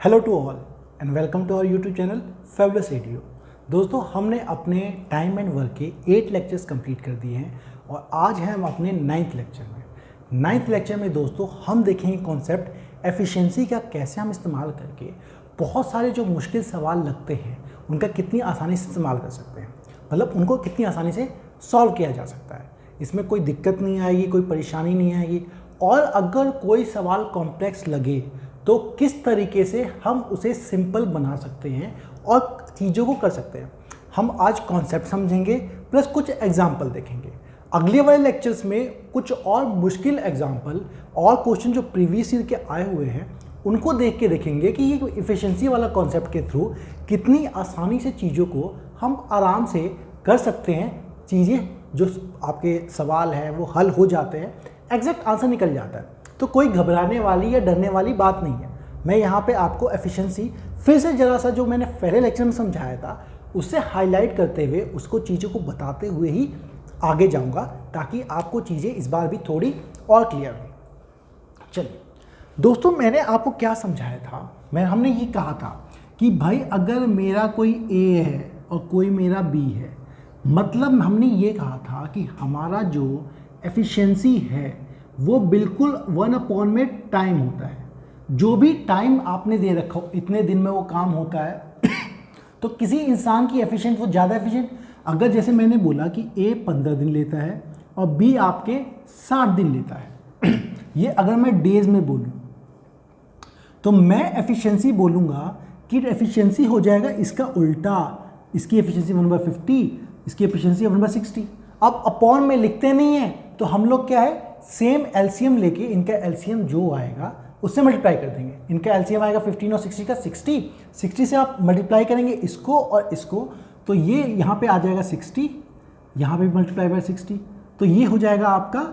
Hello to all and welcome to our YouTube channel fabulous एडीओ। दोस्तों, हमने अपने टाइम एंड वर्क के 8 लेक्चर्स कंप्लीट कर दिए हैं और आज है हम अपने 9th लेक्चर में। 9th लेक्चर में दोस्तों हम देखेंगे कॉन्सेप्ट एफिशिएंसी का कैसे हम इस्तेमाल करके बहुत सारे जो मुश्किल सवाल लगते हैं उनका कितनी आसानी से इस्तेमाल कर सकते हैं, मतलब उनको कितनी आसानी से सॉल्व किया जा सकता है। इसमें कोई दिक्कत नहीं आएगी, कोई परेशानी नहीं आएगी। और अगर कोई सवाल कॉम्प्लेक्स लगे तो किस तरीके से हम उसे सिंपल बना सकते हैं और चीज़ों को कर सकते हैं, हम आज कॉन्सेप्ट समझेंगे प्लस कुछ एग्जाम्पल देखेंगे। अगले वाले लेक्चर्स में कुछ और मुश्किल एग्जाम्पल और क्वेश्चन जो प्रीवियस ईयर के आए हुए हैं उनको देख के देखेंगे कि ये इफ़िशिएंसी वाला कॉन्सेप्ट के थ्रू कितनी आसानी से चीज़ों को हम आराम से कर सकते हैं। चीज़ें जो आपके सवाल हैं वो हल हो जाते हैं, एग्जैक्ट आंसर निकल जाता है। तो कोई घबराने वाली या डरने वाली बात नहीं है। मैं यहाँ पे आपको एफिशिएंसी फिर से ज़रा सा जो मैंने पहले लेक्चर में समझाया था उससे हाईलाइट करते हुए उसको चीज़ों को बताते हुए ही आगे जाऊँगा ताकि आपको चीज़ें इस बार भी थोड़ी और क्लियर हो। चलिए दोस्तों, मैंने आपको क्या समझाया था, हमने ये कहा था कि भाई अगर मेरा कोई ए है और कोई मेरा बी है, मतलब हमने ये कहा था कि हमारा जो एफिशिएंसी है वो बिल्कुल 1 में टाइम होता है। जो भी टाइम आपने दे रखा हो इतने दिन में वो काम होता है तो किसी इंसान की एफिशिएंट वो ज़्यादा एफिशिएंट, अगर जैसे मैंने बोला कि ए 15 दिन लेता है और बी आपके 60 दिन लेता है ये अगर मैं डेज में बोलूँ तो मैं एफिशिएंसी बोलूँगा कि एफिशिएंसी हो जाएगा इसका उल्टा, इसकी एफिशिएंसी 1/50, इसकी एफिशिएंसी 1/60। अब अपॉन में लिखते नहीं है तो हम लोग क्या है सेम एलसीएम लेके इनका एलसीएम जो आएगा उससे मल्टीप्लाई कर देंगे। इनका एलसीएम आएगा 15 और 60 का 60 से आप मल्टीप्लाई करेंगे इसको और इसको, तो ये यहाँ पे आ जाएगा 60, यहाँ पे मल्टीप्लाई बाय 60, तो ये हो जाएगा आपका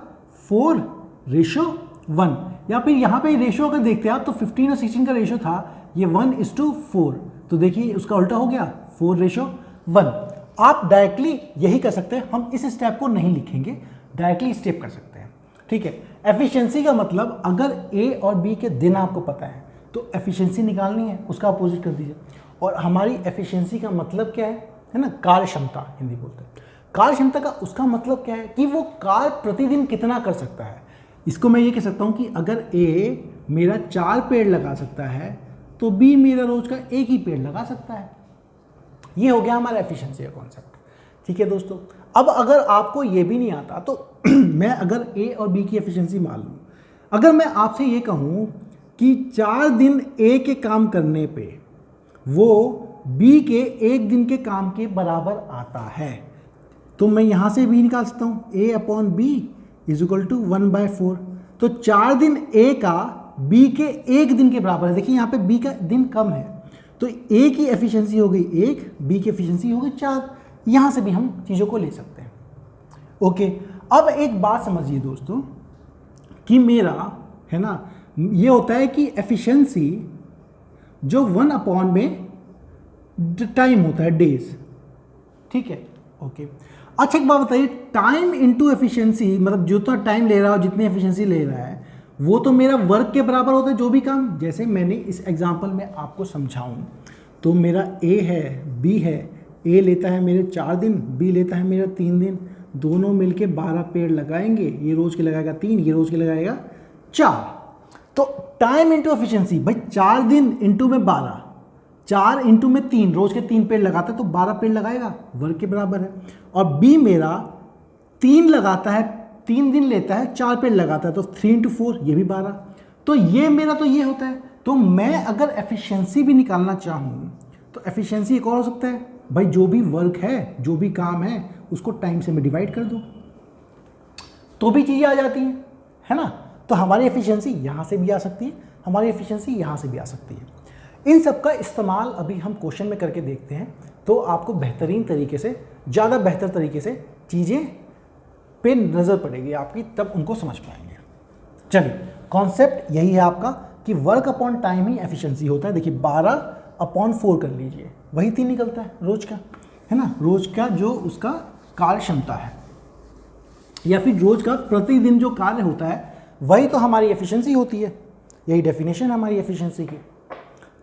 4:1। या फिर यहाँ पे रेशो अगर देखते हैं आप तो 15 और 16 का रेशो था ये 1:4, तो देखिए उसका उल्टा हो गया 4:1। आप डायरेक्टली यही कर सकते हैं, हम इस स्टेप को नहीं लिखेंगे, डायरेक्टली स्टेप कर सकते हैं। ठीक है, एफिशिएंसी का मतलब अगर ए और बी के दिन आपको पता है तो एफिशिएंसी निकालनी है, उसका अपोजिट कर दीजिए। और हमारी एफिशिएंसी का मतलब क्या है ना, कार्य क्षमता हिंदी बोलते हैं। कार्य क्षमता का उसका मतलब क्या है कि वो कार्य प्रतिदिन कितना कर सकता है। इसको मैं ये कह सकता हूँ कि अगर ए मेरा 4 पेड़ लगा सकता है तो बी मेरा रोज का 1 ही पेड़ लगा सकता है। ये हो गया हमारा एफिशिएंसी का कॉन्सेप्ट। ठीक है दोस्तों, अब अगर आपको ये भी नहीं आता तो मैं अगर ए और बी की एफिशिएंसी मान लूँ, अगर मैं आपसे ये कहूँ कि 4 दिन ए के काम करने पे वो बी के 1 दिन के काम के बराबर आता है, तो मैं यहाँ से बी निकाल सकता हूँ A/B = 1/4। तो 4 दिन ए का बी के 1 दिन के बराबर है। देखिए यहाँ पे बी का दिन कम है तो ए की एफिशिएंसी हो गई 1, बी की एफिशिएंसी हो गई 4। यहाँ से भी हम चीज़ों को ले सकते हैं। ओके, अब एक बात समझिए दोस्तों कि मेरा है ना ये होता है कि एफिशिएंसी जो 1 में टाइम होता है डेज। ठीक है, ओके। अच्छा एक बात बताइए, टाइम इनटू एफिशिएंसी मतलब जितना टाइम ले रहा है जितनी एफिशिएंसी ले रहा है वो तो मेरा वर्क के बराबर होता है जो भी काम। जैसे मैंने इस एग्जांपल में आपको समझाऊं तो मेरा ए है, बी है, ए लेता है मेरे 4 दिन, बी लेता है मेरा 3 दिन, दोनों मिलके 12 पेड़ लगाएंगे। ये रोज के लगाएगा 3, ये रोज के लगाएगा 4। तो टाइम इंटू एफिशिएंसी, भाई 4 दिन इंटू में 12, 4 इंटू में 3, रोज के 3 पेड़ लगाता है तो 12 पेड़ लगाएगा, वर्क के बराबर है। और बी मेरा 3 लगाता है, 3 दिन लेता है, 4 पेड़ लगाता है तो 3 × 4 ये भी 12। तो ये मेरा तो ये होता है। तो मैं अगर एफिशिएंसी भी निकालना चाहूँ तो एफिशिएंसी एक और हो सकता है, भाई जो भी वर्क है जो भी काम है उसको टाइम से मैं डिवाइड कर दूं तो भी चीज़ें आ जाती हैं, है ना। तो हमारी एफिशिएंसी यहाँ से भी आ सकती है, हमारी एफिशिएंसी यहाँ से भी आ सकती है। इन सब का इस्तेमाल अभी हम क्वेश्चन में करके देखते हैं तो आपको बेहतरीन तरीके से, ज़्यादा बेहतर तरीके से चीज़ें पे नज़र पड़ेगी आपकी, तब उनको समझ पाएंगे। चलिए, कॉन्सेप्ट यही है आपका कि वर्क अपॉन टाइम ही एफिशिएंसी होता है। देखिए 12/4 कर लीजिए, वही 3 निकलता है रोज का, है ना। रोज का जो उसका कार्य क्षमता है या फिर रोज का प्रतिदिन जो कार्य होता है वही तो हमारी एफिशिएंसी होती है। यही डेफिनेशन है हमारी एफिशिएंसी की।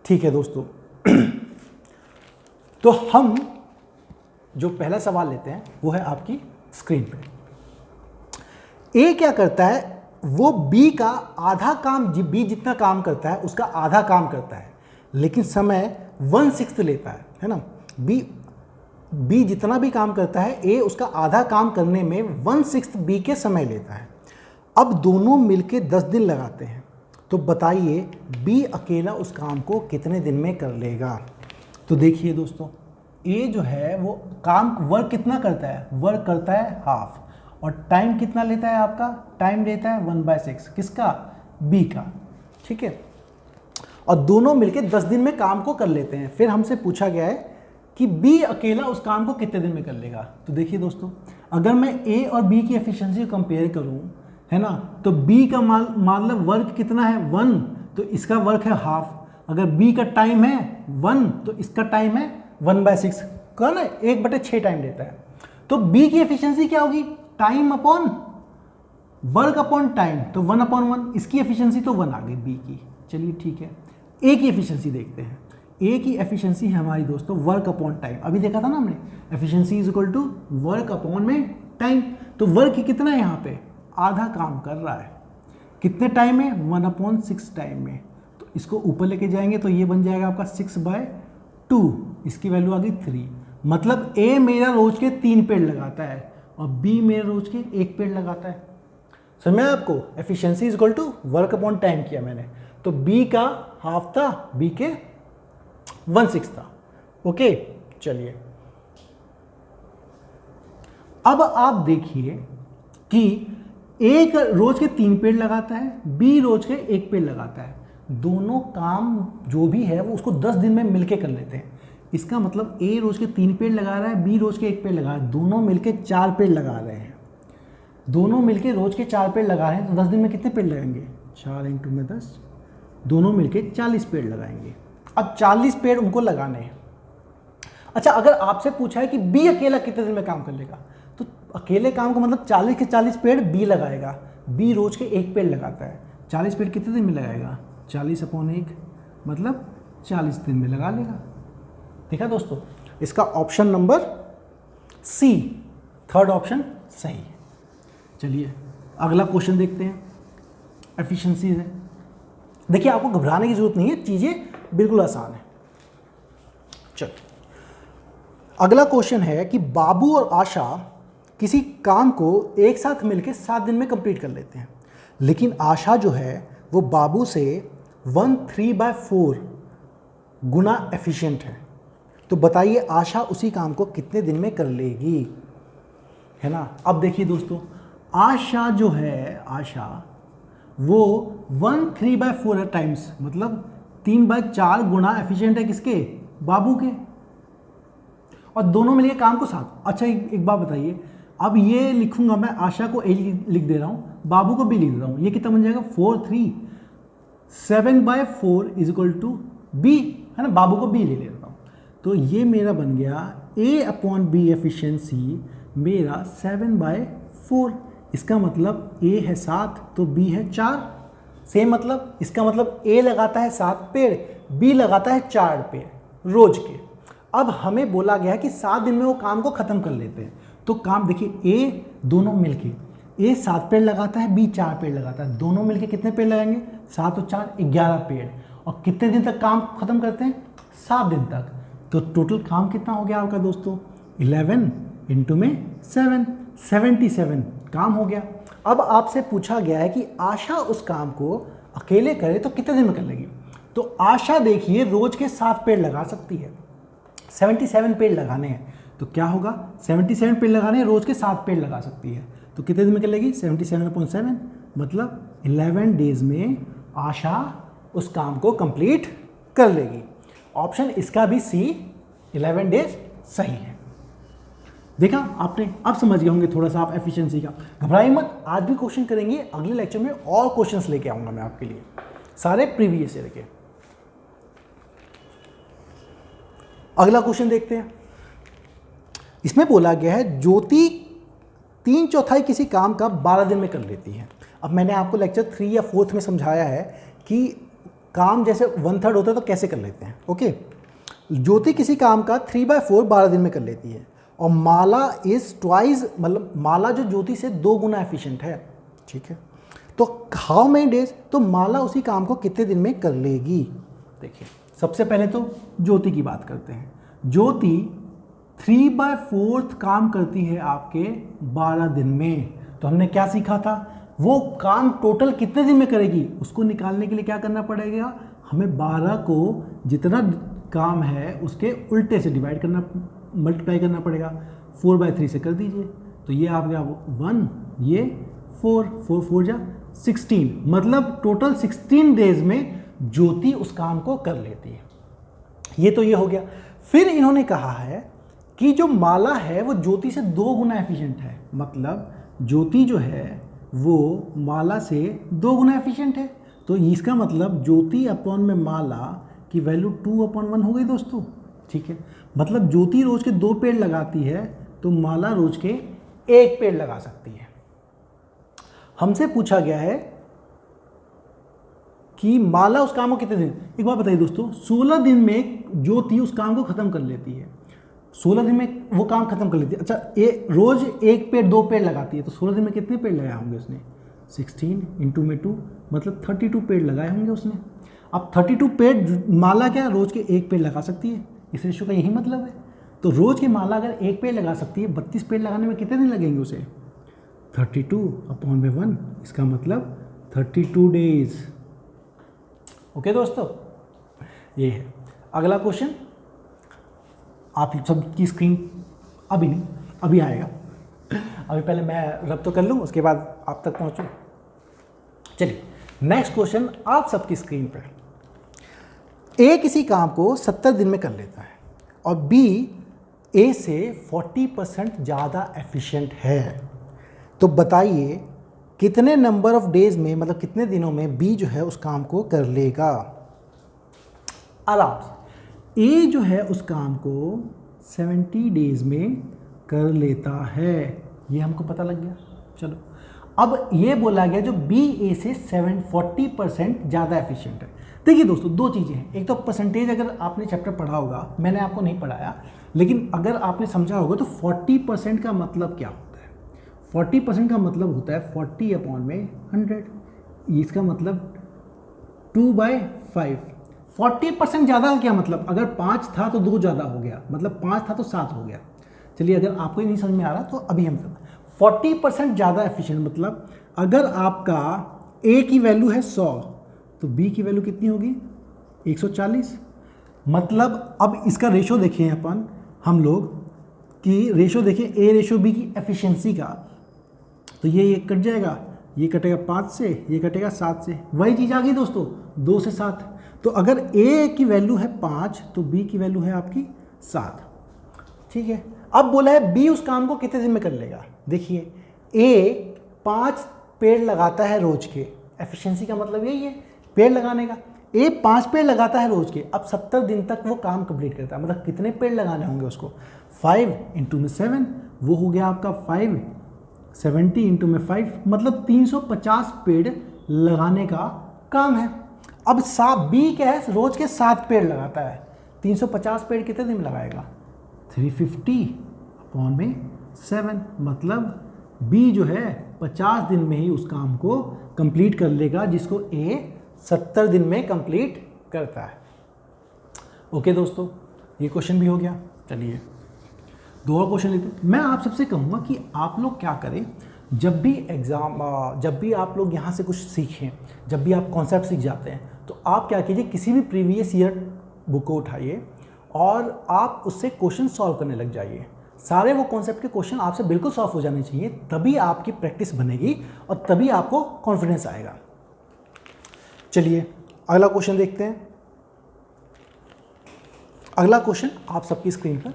ठीक है दोस्तों, तो हम जो पहला सवाल लेते हैं वो है आपकी स्क्रीन पे। ए क्या करता है, वो बी का आधा काम, बी जितना काम करता है उसका आधा काम करता है, लेकिन समय 1/6 लेता है ना। बी जितना भी काम करता है, ए उसका आधा काम करने में 1/6 बी के समय लेता है। अब दोनों मिलके 10 दिन लगाते हैं, तो बताइए बी अकेला उस काम को कितने दिन में कर लेगा। तो देखिए दोस्तों, ए जो है वो काम वर्क कितना करता है, वर्क करता है हाफ, और टाइम कितना लेता है आपका, टाइम लेता है 1/6 किसका, बी का, ठीक है। और दोनों मिलके 10 दिन में काम को कर लेते हैं। फिर हमसे पूछा गया है कि बी अकेला उस काम को कितने दिन में कर लेगा। तो देखिए दोस्तों, अगर मैं ए और बी की एफिशिएंसी को कंपेयर करूं, है ना, तो बी का मतलब वर्क कितना है 1, तो इसका वर्क है हाफ। अगर बी का टाइम है 1 तो इसका टाइम है 1/6 का ना, 1/6 टाइम लेता है। तो बी की एफिशिएंसी क्या होगी, time upon work upon time, तो 1/1। इसकी एफिशिएंसी तो 1 आ गई बी की। चलिए ठीक है, ए की एफिशिएंसी देखते हैं। ए की एफिशिएंसी है हमारी दोस्तों वर्क अपॉन टाइम, अभी देखा था ना हमने, efficiency is equal to work upon में टाइम। तो वर्क कितना है यहाँ पे, आधा काम कर रहा है, कितने टाइम में, 1/6 टाइम में। तो इसको ऊपर लेके जाएंगे तो ये बन जाएगा आपका 6/2, इसकी वैल्यू आ गई 3। मतलब ए मेरा रोज के 3 पेड़ लगाता है और बी मेरे रोज के 1 पेड़ लगाता है। समझ में आपको, efficiency is equal to work upon time किया मैंने, तो बी का हाफ था, बी के 1/6 था। ओके, चलिए अब आप देखिए कि एक रोज के 3 पेड़ लगाता है, बी रोज के 1 पेड़ लगाता है। दोनों काम जो भी है वो उसको 10 दिन में मिलके कर लेते हैं। इसका मतलब ए रोज के 3 पेड़ लगा रहा है, बी रोज के 1 पेड़ लगा रहा है, दोनों मिलके 4 पेड़ लगा रहे हैं। दोनों मिलके रोज के 4 पेड़ लगा रहे हैं, तो 10 दिन में कितने पेड़ लगाएंगे, 4 × 10, दोनों मिलके 40 पेड़ लगाएंगे। अब 40 पेड़ उनको लगाने हैं। अच्छा, अगर आपसे पूछा है कि बी अकेला कितने दिन में काम कर लेगा, तो अकेले काम का मतलब 40 के 40 पेड़ बी लगाएगा। बी रोज के 1 पेड़ लगाता है, 40 पेड़ कितने दिन में लगाएगा, 40/1 मतलब 40 दिन में लगा लेगा। देखा दोस्तों, इसका option number C, third option सही है। चलिए अगला क्वेश्चन देखते हैं, एफिशिएंसी है। देखिए आपको घबराने की जरूरत नहीं है, चीजें बिल्कुल आसान है। चलो अगला क्वेश्चन है कि बाबू और आशा किसी काम को एक साथ मिलकर 7 दिन में कंप्लीट कर लेते हैं, लेकिन आशा जो है वो बाबू से 1/3/4 गुना एफिशिएंट है। तो बताइए आशा उसी काम को कितने दिन में कर लेगी, है ना। अब देखिए दोस्तों, आशा जो है, आशा वो 1/3/4 टाइम्स, मतलब 3/4 गुना एफिशिएंट है किसके, बाबू के, और दोनों मिलके काम को 7। अच्छा एक बात बताइए, अब ये लिखूंगा मैं, आशा को ए लिख दे रहा हूँ, बाबू को बी लिख दे रहा हूँ, ये कितना बन जाएगा 4/3, 7/4 इज इक्वल टू बी, है ना, बाबू को बी ले लेता हूँ। तो ये मेरा बन गया A/B एफिशिएंसी मेरा 7/4। इसका मतलब A है 7 तो B है 4। सेम मतलब, इसका मतलब A लगाता है 7 पेड़, B लगाता है 4 पेड़ रोज के। अब हमें बोला गया है कि 7 दिन में वो काम को ख़त्म कर लेते हैं। तो काम देखिए, A दोनों मिलके, A 7 पेड़ लगाता है, B 4 पेड़ लगाता है, दोनों मिलके कितने पेड़ लगाएंगे, 7 और 4 11 पेड़, और कितने दिन तक काम ख़त्म करते हैं, 7 दिन तक। तो टोटल काम कितना हो गया आपका दोस्तों, 11 × में 7, 77 काम हो गया। अब आपसे पूछा गया है कि आशा उस काम को अकेले करे तो कितने दिन में कर लेगी। तो आशा देखिए रोज के 7 पेड़ लगा सकती है, 77 पेड़ लगाने हैं, तो क्या होगा, 77 पेड़ लगाने हैं, रोज के 7 पेड़ लगा सकती है, तो कितने दिन में कर लेगी, 77/7 मतलब 11 डेज में आशा उस काम को कंप्लीट कर लेगी। ऑप्शन इसका भी सी, 11 डेज सही है। देखा आपने, अब समझ गए होंगे थोड़ा सा आप एफिशिएंसी का। घबराइए मत, आज भी क्वेश्चन करेंगे, अगले लेक्चर में और क्वेश्चंस लेके आऊंगा मैं आपके लिए, सारे प्रीवियस ईयर के। अगला क्वेश्चन देखते हैं। इसमें बोला गया है ज्योति 3/4 किसी काम का 12 दिन में कर लेती है। अब मैंने आपको लेक्चर 3 या 4 में समझाया है कि काम जैसे 1/3 होता है तो कैसे कर लेते हैं। ओके, ज्योति किसी काम का 3/4 12 दिन में कर लेती है, और माला इज ट्वाइस, मतलब माला जो ज्योति से 2 गुना एफिशिएंट है। ठीक है, तो हाउ मेनी डेज, तो माला उसी काम को कितने दिन में कर लेगी। देखिए सबसे पहले तो ज्योति की बात करते हैं। ज्योति 3/4 काम करती है आपके 12 दिन में। तो हमने क्या सीखा था, वो काम टोटल कितने दिन में करेगी उसको निकालने के लिए क्या करना पड़ेगा, हमें 12 को जितना काम है उसके उल्टे से डिवाइड करना, मल्टीप्लाई करना पड़ेगा। 4/3 से कर दीजिए, तो ये आ गया 1, ये 4 जा 16, मतलब टोटल 16 डेज में ज्योति उस काम को कर लेती है। ये तो ये हो गया। फिर इन्होंने कहा है कि जो माला है वो ज्योति से 2 गुना एफिशिएंट है, मतलब ज्योति जो है वो माला से 2 गुना एफिशिएंट है। तो इसका मतलब ज्योति अपॉन में माला की वैल्यू 2/1 हो गई दोस्तों। ठीक है, मतलब ज्योति रोज के 2 पेड़ लगाती है तो माला रोज के 1 पेड़ लगा सकती है। हमसे पूछा गया है कि माला उस काम को कितने दिन, एक बार बताइए दोस्तों, 16 दिन में ज्योति उस काम को खत्म कर लेती है। 16 दिन में वो काम खत्म कर लेती है। अच्छा, रोज 1 पेड़ 2 पेड़ लगाती है, तो 16 दिन में कितने पेड़ लगाए होंगे उसने, 16 इंटू में 2, मतलब 32 पेड़ लगाए होंगे उसने। अब 32 पेड़ माला क्या रोज के 1 पेड़ लगा सकती है, इस रेशो का यही मतलब है। तो रोज की माला अगर 1 पेड़ लगा सकती है, 32 पेड़ लगाने में कितने दिन लगेंगे उसे, 32/1, इसका मतलब 32 डेज। ओके दोस्तों, ये है अगला क्वेश्चन। आप सबकी स्क्रीन अभी नहीं, अभी आएगा, अभी पहले मैं रब तो कर लूँ, उसके बाद आप तक पहुँचूँ। चलिए नेक्स्ट क्वेश्चन आप सबकी स्क्रीन पर। ए किसी काम को 70 दिन में कर लेता है और बी ए से 40% ज़्यादा एफिशिएंट है, तो बताइए कितने नंबर ऑफ डेज में, मतलब कितने दिनों में बी जो है उस काम को कर लेगा। आराम से, ए जो है उस काम को 70 डेज में कर लेता है, ये हमको पता लग गया। चलो अब ये बोला गया जो बी ए से 40% ज़्यादा एफिशिएंट है। देखिए दोस्तों, 2 चीज़ें हैं। एक तो परसेंटेज, अगर आपने चैप्टर पढ़ा होगा, मैंने आपको नहीं पढ़ाया, लेकिन अगर आपने समझा होगा तो 40% का मतलब क्या होता है। 40% का मतलब होता है 40/100, इसका मतलब 2/5। 40% ज़्यादा का क्या मतलब, अगर 5 था तो 2 ज़्यादा हो गया, मतलब 5 था तो 7 हो गया। चलिए अगर आपको नहीं समझ में आ रहा तो अभी हम 40% ज़्यादा एफिशिएंट, मतलब अगर आपका ए की वैल्यू है 100 तो बी की वैल्यू कितनी होगी, 140। मतलब अब इसका रेशो देखें अपन हम लोग कि रेशो देखें ए रेशो बी की एफिशिएंसी का, तो ये कट जाएगा, ये कटेगा 5 से, ये कटेगा 7 से, वही चीज़ आ गई दोस्तों 2 से 7। तो अगर ए की वैल्यू है 5 तो बी की वैल्यू है आपकी 7। ठीक है, अब बोला है बी उस काम को कितने दिन में कर लेगा। देखिए ए 5 पेड़ लगाता है रोज के, एफिशिएंसी का मतलब यही है पेड़ लगाने का। ए 5 पेड़ लगाता है रोज के, अब 70 दिन तक वो काम कंप्लीट करता है, मतलब कितने पेड़ लगाने होंगे उसको, 5 इंटू में 7, वो हो गया आपका 5, 70 इंटू में 5, मतलब 350 पेड़ लगाने का काम है। अब बी क्या है, रोज के 7 पेड़ लगाता है, 350 पेड़ कितने दिन में लगाएगा, 350/7, मतलब बी जो है 50 दिन में ही उस काम को कंप्लीट कर लेगा जिसको ए 70 दिन में कंप्लीट करता है। ओके दोस्तों, ये क्वेश्चन भी हो गया। चलिए 2 और क्वेश्चन लेते हैं। मैं आप सबसे कहूँगा कि आप लोग क्या करें, जब भी आप लोग यहाँ से कुछ सीखें, जब भी आप कॉन्सेप्ट सीख जाते हैं तो आप क्या कीजिए, किसी भी प्रीवियस ईयर बुक को उठाइए और आप उससे क्वेश्चन सॉल्व करने लग जाइए। सारे वो कॉन्सेप्ट के क्वेश्चन आपसे बिल्कुल सॉल्व हो जाने चाहिए, तभी आपकी प्रैक्टिस बनेगी और तभी आपको कॉन्फिडेंस आएगा। चलिए अगला क्वेश्चन देखते हैं। अगला क्वेश्चन आप सबकी स्क्रीन पर।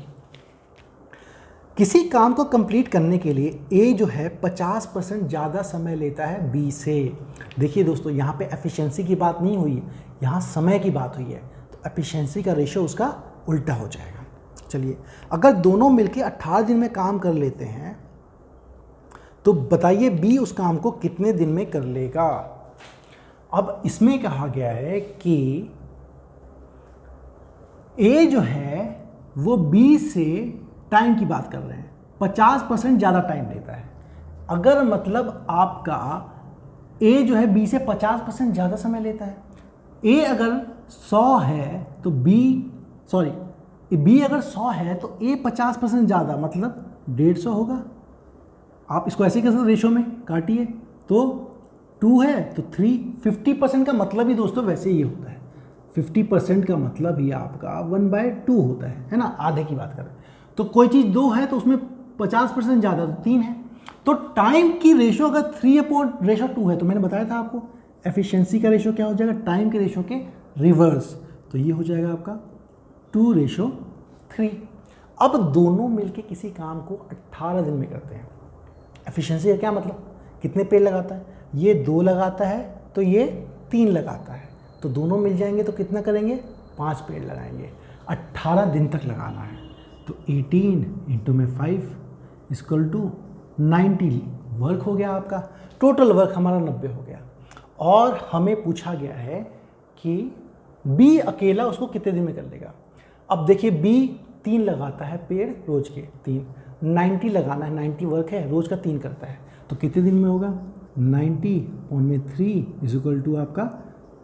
किसी काम को कंप्लीट करने के लिए ए जो है 50% ज़्यादा समय लेता है बी से। देखिए दोस्तों, यहाँ पे एफिशिएंसी की बात नहीं हुई, यहाँ समय की बात हुई है, तो एफिशिएंसी का रेशो उसका उल्टा हो जाएगा। चलिए, अगर दोनों मिलके 18 दिन में काम कर लेते हैं तो बताइए बी उस काम को कितने दिन में कर लेगा। अब इसमें कहा गया है कि ए जो है वो बी से टाइम की बात कर रहे हैं, 50% ज़्यादा टाइम लेता है। अगर मतलब आपका ए जो है बी से 50% ज़्यादा समय लेता है, ए अगर 100 है तो बी अगर 100 है तो ए 50% ज़्यादा मतलब 150 होगा। आप इसको ऐसे कैसे रेशो में काटिए, तो 2 है तो 3, 50% का मतलब ही दोस्तों वैसे ही होता है, 50% का मतलब ही आपका 1/2 होता है ना, आधे की बात करें तो कोई चीज़ 2 है तो उसमें 50% ज़्यादा तो 3 है। तो टाइम की रेशो अगर 3/2 है तो मैंने बताया था आपको एफिशिएंसी का रेशो क्या हो जाएगा, टाइम के रेशो के रिवर्स, तो ये हो जाएगा आपका 2:3। अब दोनों मिलके किसी काम को 18 दिन में करते हैं। एफिशिएंसी का क्या मतलब, कितने पेड़ लगाता है, ये 2 लगाता है तो ये 3 लगाता है, तो दोनों मिल जाएंगे तो कितना करेंगे, 5 पेड़ लगाएंगे, 18 दिन तक लगाना है। तो 18 इंटू में 5 = 90 वर्क हो गया आपका, टोटल वर्क हमारा 90 हो गया। और हमें पूछा गया है कि बी अकेला उसको कितने दिन में कर लेगा। अब देखिए बी 3 लगाता है पेड़ रोज के, 3, 90 लगाना है, 90 वर्क है, रोज का 3 करता है, तो कितने दिन में होगा, 90/3 = आपका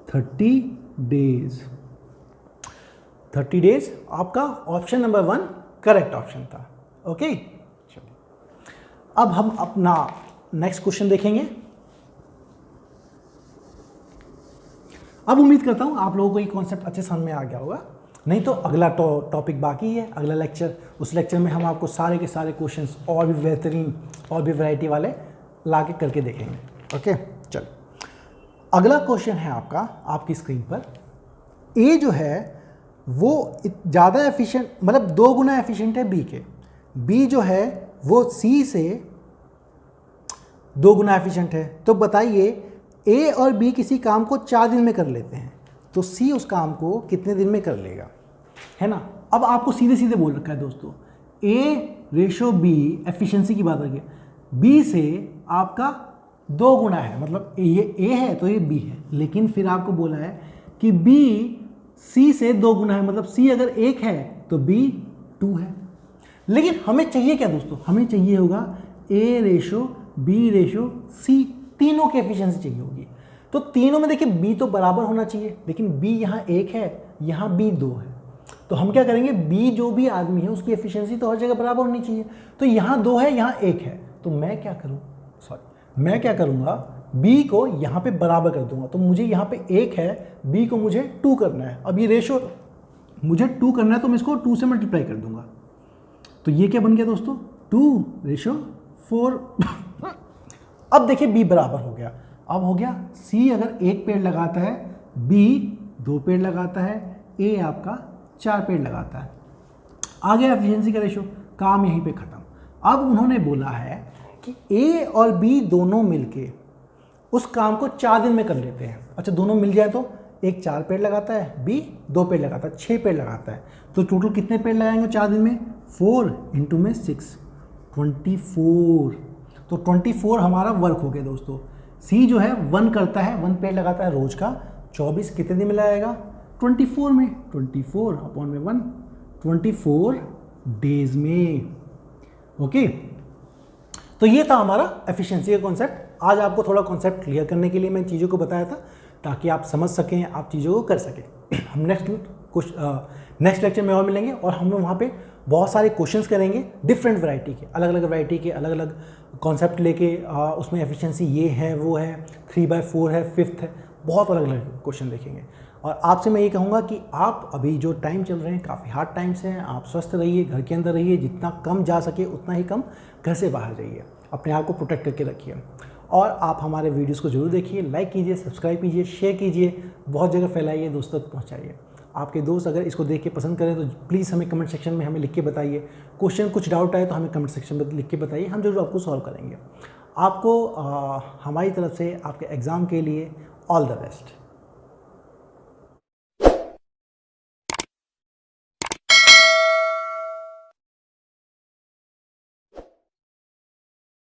30 डेज। 30 डेज आपका ऑप्शन नंबर 1 करेक्ट ऑप्शन था। ओके, चलिए अब हम अपना नेक्स्ट क्वेश्चन देखेंगे। अब उम्मीद करता हूं आप लोगों को ये कॉन्सेप्ट अच्छे समझ में आ गया होगा, नहीं तो अगला टॉपिक बाकी है, अगला लेक्चर, उस लेक्चर में हम आपको सारे के सारे क्वेश्चंस और भी बेहतरीन और भी वैरायटी वाले ला के करके देखेंगे। ओके, चलो अगला क्वेश्चन है आपका आपकी स्क्रीन पर। ए जो है वो ज़्यादा एफिशिएंट, मतलब 2 गुना एफिशिएंट है बी के, बी जो है वो सी से 2 गुना एफिशिएंट है। तो बताइए ए और बी किसी काम को 4 दिन में कर लेते हैं, तो सी उस काम को कितने दिन में कर लेगा, है ना। अब आपको सीधे सीधे बोल रखा है दोस्तों, A/B एफिशिएंसी की बात है, बी से आपका 2 गुना है, मतलब ये ए है तो ये बी है, लेकिन फिर आपको बोला है कि बी सी से 2 गुना है, मतलब सी अगर 1 है तो बी 2 है। लेकिन हमें चाहिए क्या दोस्तों, हमें चाहिए होगा A/B/C, तीनों की एफिशिएंसी चाहिए होगी। तो तीनों में देखिए बी तो बराबर होना चाहिए, लेकिन बी यहाँ 1 है, यहाँ बी 2 है, तो हम क्या करेंगे, बी जो भी आदमी है उसकी एफिशिएंसी तो हर जगह बराबर होनी चाहिए। तो यहाँ 2 है, यहाँ 1 है, तो मैं क्या करूँगा, बी को यहाँ पे बराबर कर दूंगा। तो मुझे यहाँ पे 1 है, बी को मुझे 2 करना है। अब ये रेशो मुझे 2 करना है तो मैं इसको 2 से मल्टीप्लाई कर दूंगा, तो ये क्या बन गया दोस्तों, 2:4। अब देखिए बी बराबर हो गया, अब हो गया सी अगर 1 पेड़ लगाता है, बी 2 पेड़ लगाता है, ए आपका 4 पेड़ लगाता है। आ गया एफिशिएंसी का रेशो, काम यहीं पे खत्म। अब उन्होंने बोला है कि ए और बी दोनों मिलके उस काम को 4 दिन में कर लेते हैं। अच्छा, दोनों मिल जाए तो एक 4 पेड़ लगाता है, बी 2 पेड़ लगाता है, 6 पेड़ लगाता है, तो टोटल कितने पेड़ लगाएंगे 4 दिन में, 4 इंटू में 6, 24। तो 24 हमारा वर्क हो गया दोस्तों। सी जो है 1 करता है, 1 पेड़ लगाता है रोज का, 24 कितने दिन में लगाएगा, 24 में, 24/1, 24 डेज में। ओके, तो ये था हमारा एफिशिएंसी का कॉन्सेप्ट। आज आपको थोड़ा कॉन्सेप्ट क्लियर करने के लिए मैं चीज़ों को बताया था, ताकि आप समझ सकें, आप चीज़ों को कर सकें। हम नेक्स्ट लेक्चर में और मिलेंगे और हम वहाँ पे बहुत सारे क्वेश्चंस करेंगे, डिफरेंट वैरायटी के, अलग अलग वैरायटी के अलग अलग कॉन्सेप्ट लेके, उसमें एफिशिएंसी ये है, वो है, 3/4 है, 5th है, बहुत अलग अलग क्वेश्चन देखेंगे। और आपसे मैं ये कहूँगा कि आप अभी जो टाइम चल रहे हैं काफ़ी हार्ड टाइम्स हैं, आप स्वस्थ रहिए, घर के अंदर रहिए, जितना कम जा सके उतना ही कम घर से बाहर जाइए, अपने आप को प्रोटेक्ट करके रखिए। और आप हमारे वीडियोस को जरूर देखिए, लाइक कीजिए, सब्सक्राइब कीजिए, शेयर कीजिए, बहुत जगह फैलाइए, दोस्तों तक पहुँचाइए। आपके दोस्त अगर इसको देख के पसंद करें तो प्लीज़ हमें कमेंट सेक्शन में हमें लिख के बताइए। क्वेश्चन कुछ डाउट आए तो हमें कमेंट सेक्शन में लिख के बताइए, हम जरूर आपको सॉल्व करेंगे। आपको हमारी तरफ से आपके एग्ज़ाम के लिए ऑल द बेस्ट।